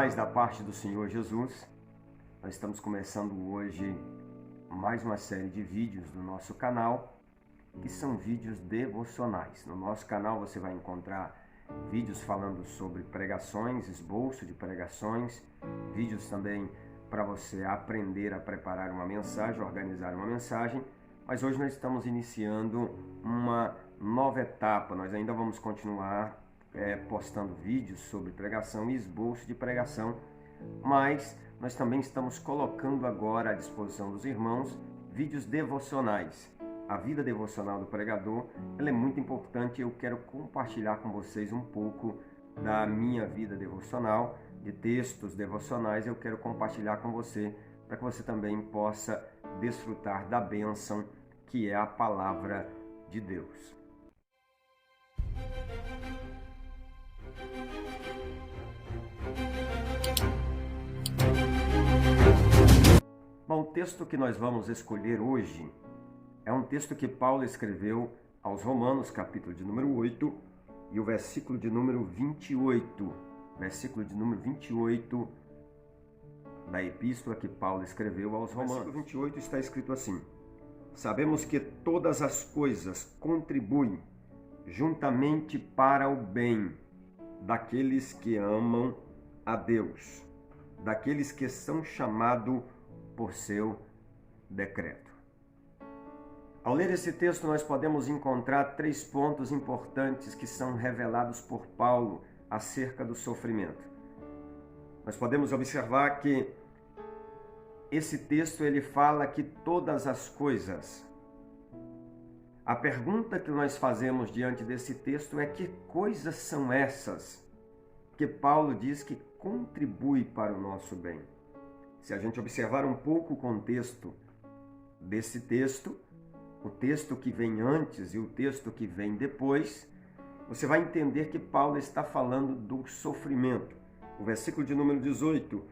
paz da parte do Senhor Jesus. Nós estamos começando hoje mais uma série de vídeos do nosso canal, que são vídeos devocionais. No nosso canal você vai encontrar vídeos falando sobre pregações, esboço de pregações, vídeos também para você aprender a preparar uma mensagem, organizar uma mensagem. Mas hoje nós estamos iniciando uma nova etapa. Nós ainda vamos continuar postando vídeos sobre pregação e esboço de pregação, mas nós também estamos colocando agora à disposição dos irmãos vídeos devocionais. A vida devocional do pregador, ela é muito importante. Eu quero compartilhar com vocês um pouco da minha vida devocional, de textos devocionais. Eu quero compartilhar com você, para que você também possa desfrutar da bênção que é a palavra de Deus. Bom, o texto que nós vamos escolher hoje é um texto que Paulo escreveu aos Romanos, capítulo de número 8, e o versículo de número 28. Versículo de número 28 da epístola que Paulo escreveu aos Romanos. No versículo 28 está escrito assim: sabemos que todas as coisas contribuem juntamente para o bem daqueles que amam a Deus, daqueles que são chamados por seu decreto. Ao ler esse texto, nós podemos encontrar três pontos importantes que são revelados por Paulo acerca do sofrimento. Nós podemos observar que esse texto ele fala que todas as coisas. A pergunta que nós fazemos diante desse texto é: que coisas são essas que Paulo diz que contribui para o nosso bem? Se a gente observar um pouco o contexto desse texto, o texto que vem antes e o texto que vem depois, você vai entender que Paulo está falando do sofrimento. O versículo de número 18,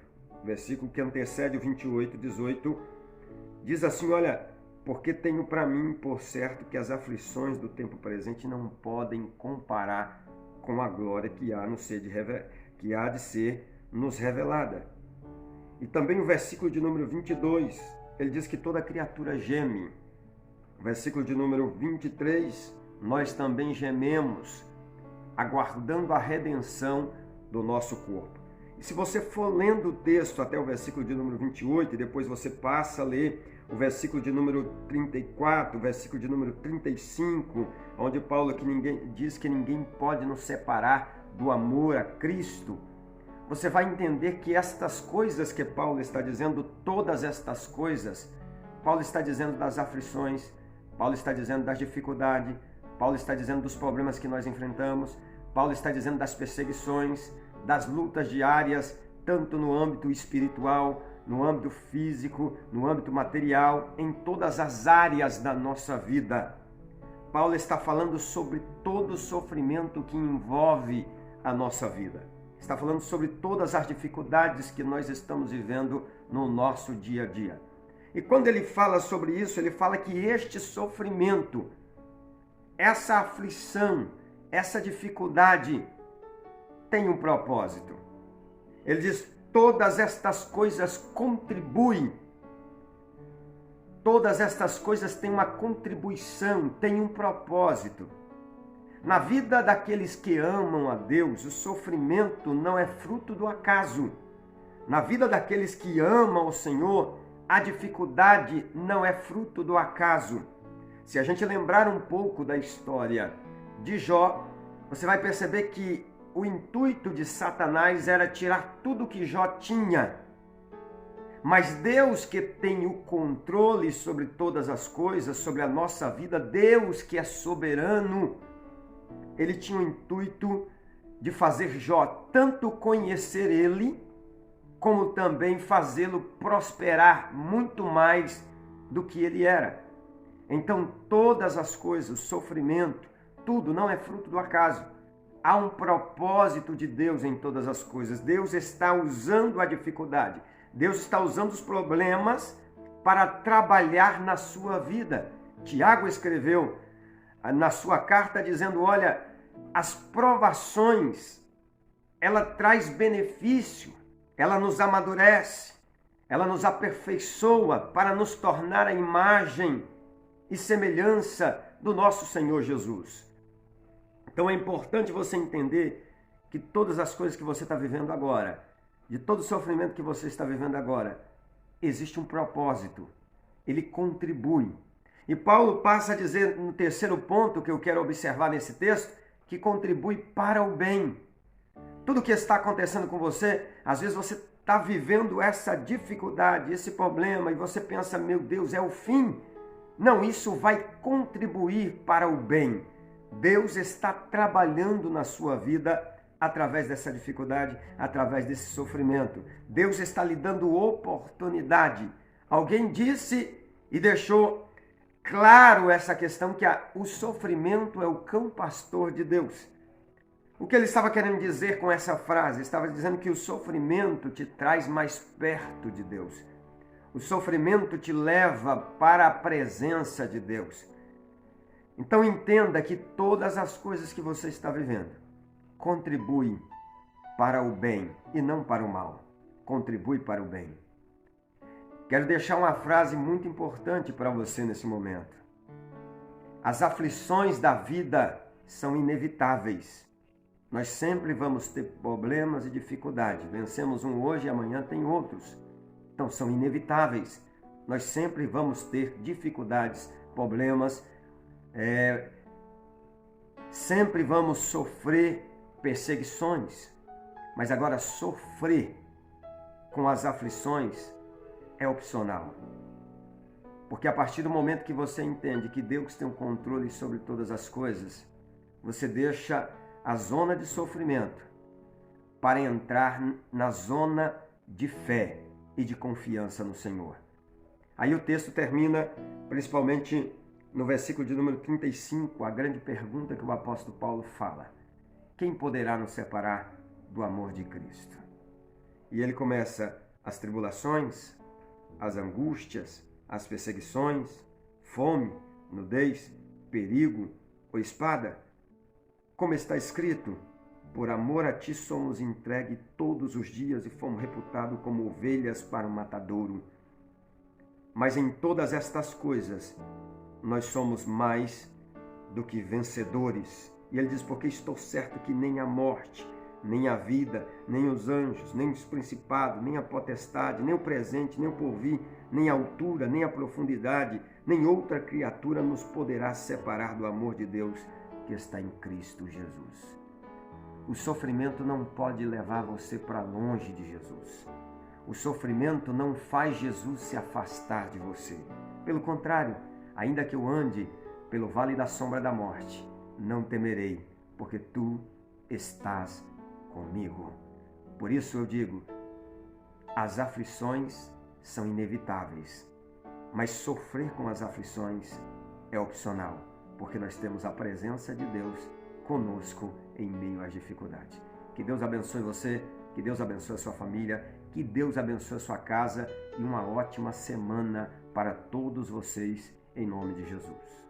o versículo que antecede o 28, 18, diz assim: olha, porque tenho para mim por certo que as aflições do tempo presente não podem comparar com a glória que há de ser nos revelada. E também o versículo de número 22, ele diz que toda criatura geme. O versículo de número 23, nós também gememos, aguardando a redenção do nosso corpo. E se você for lendo o texto até o versículo de número 28, e depois você passa a ler o versículo de número 34, o versículo de número 35, onde Paulo diz que ninguém pode nos separar do amor a Cristo, você vai entender que estas coisas que Paulo está dizendo, todas estas coisas, Paulo está dizendo das aflições, Paulo está dizendo das dificuldades, Paulo está dizendo dos problemas que nós enfrentamos, Paulo está dizendo das perseguições, das lutas diárias, tanto no âmbito espiritual, no âmbito físico, no âmbito material, em todas as áreas da nossa vida. Paulo está falando sobre todo o sofrimento que envolve a nossa vida. Está falando sobre todas as dificuldades que nós estamos vivendo no nosso dia a dia. E quando ele fala sobre isso, ele fala que este sofrimento, essa aflição, essa dificuldade tem um propósito. Ele diz: todas estas coisas contribuem. Todas estas coisas têm uma contribuição, têm um propósito. Na vida daqueles que amam a Deus, o sofrimento não é fruto do acaso. Na vida daqueles que amam o Senhor, a dificuldade não é fruto do acaso. Se a gente lembrar um pouco da história de Jó, você vai perceber que o intuito de Satanás era tirar tudo que Jó tinha. Mas Deus, que tem o controle sobre todas as coisas, sobre a nossa vida, Deus que é soberano, ele tinha o intuito de fazer Jó tanto conhecer ele, como também fazê-lo prosperar muito mais do que ele era. Então todas as coisas, o sofrimento, tudo não é fruto do acaso. Há um propósito de Deus em todas as coisas. Deus está usando a dificuldade, Deus está usando os problemas para trabalhar na sua vida. Tiago escreveu na sua carta dizendo: olha, as provações, ela traz benefício, ela nos amadurece, ela nos aperfeiçoa para nos tornar a imagem e semelhança do nosso Senhor Jesus. Então é importante você entender que todas as coisas que você está vivendo agora, de todo o sofrimento que você está vivendo agora, existe um propósito. Ele contribui. E Paulo passa a dizer no terceiro ponto que eu quero observar nesse texto, que contribui para o bem. Tudo que está acontecendo com você, às vezes você está vivendo essa dificuldade, esse problema, e você pensa, meu Deus, é o fim. Não, isso vai contribuir para o bem. Deus está trabalhando na sua vida através dessa dificuldade, através desse sofrimento. Deus está lhe dando oportunidade. Alguém disse e deixou claro essa questão que o sofrimento é o cão pastor de Deus. O que ele estava querendo dizer com essa frase? Ele estava dizendo que o sofrimento te traz mais perto de Deus. O sofrimento te leva para a presença de Deus. Então entenda que todas as coisas que você está vivendo contribuem para o bem e não para o mal. Contribui para o bem. Quero deixar uma frase muito importante para você nesse momento. As aflições da vida são inevitáveis. Nós sempre vamos ter problemas e dificuldades. Vencemos um hoje e amanhã tem outros. Então são inevitáveis. Nós sempre vamos ter dificuldades, problemas. Sempre vamos sofrer perseguições. Mas agora sofrer com as aflições é opcional. Porque a partir do momento que você entende que Deus tem o controle sobre todas as coisas, você deixa a zona de sofrimento para entrar na zona de fé e de confiança no Senhor. Aí o texto termina, principalmente no versículo de número 35, a grande pergunta que o apóstolo Paulo fala: quem poderá nos separar do amor de Cristo? E ele começa: as tribulações, as angústias, as perseguições, fome, nudez, perigo ou espada? Como está escrito, por amor a ti somos entregues todos os dias e fomos reputados como ovelhas para o matadouro. Mas em todas estas coisas, nós somos mais do que vencedores. E ele diz, porque estou certo que nem a morte, nem a vida, nem os anjos, nem os principados, nem a potestade, nem o presente, nem o porvir, nem a altura, nem a profundidade, nem outra criatura nos poderá separar do amor de Deus que está em Cristo Jesus. O sofrimento não pode levar você para longe de Jesus. O sofrimento não faz Jesus se afastar de você. Pelo contrário, ainda que eu ande pelo vale da sombra da morte, não temerei, porque tu estás comigo. Por isso eu digo, as aflições são inevitáveis, mas sofrer com as aflições é opcional, porque nós temos a presença de Deus conosco em meio às dificuldades. Que Deus abençoe você, que Deus abençoe a sua família, que Deus abençoe a sua casa e uma ótima semana para todos vocês, em nome de Jesus.